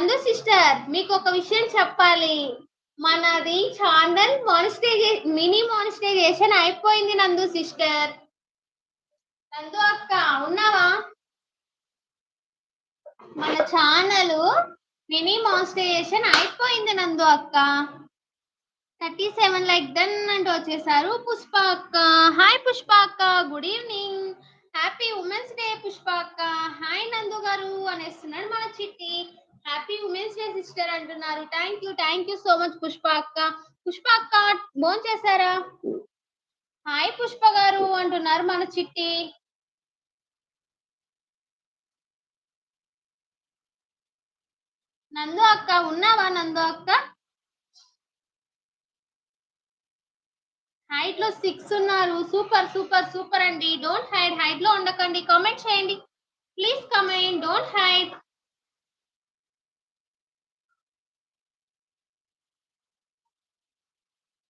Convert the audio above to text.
నందు సిస్టర్ మీకు ఒక విషయం చెప్పాలి. మనది ఛానల్ మినీ మానిటైజేషన్ అయిపోయింది నందు సిస్టర్. నందు అక్క ఉన్నావా? మన ఛానల్ మినీ మానిటైజేషన్ అయిపోయింది నందు అక్క. 37 లైక్ డన్ అంటూ వచ్చేసారు పుష్ప అక్క. హాయ్ పుష్ప అక్క, good evening, happy women's day Pushpa అక్క. హాయ్ నందు గారు అనేస్తున్నాడు మన చిట్టి. హ్యాపీ ఉమెన్స్ డే సిస్టర్ అంటున్నారు. Thank you so much Pushpa అక్క. పుష్ప అక్క భోన్ చేశారా? హాయ్ పుష్ప గారు అంటున్నారు మన చిట్టి. నందు అక్క ఉన్నావా? నందు అక్క హైట్ లో 6 ఉన్నారు. సూపర్ సూపర్ సూపర్ అండి. డోంట్ హైడ్, హైట్ లో ఉండకండి, కామెంట్ చేయండి ప్లీజ్. Comment, don't hide.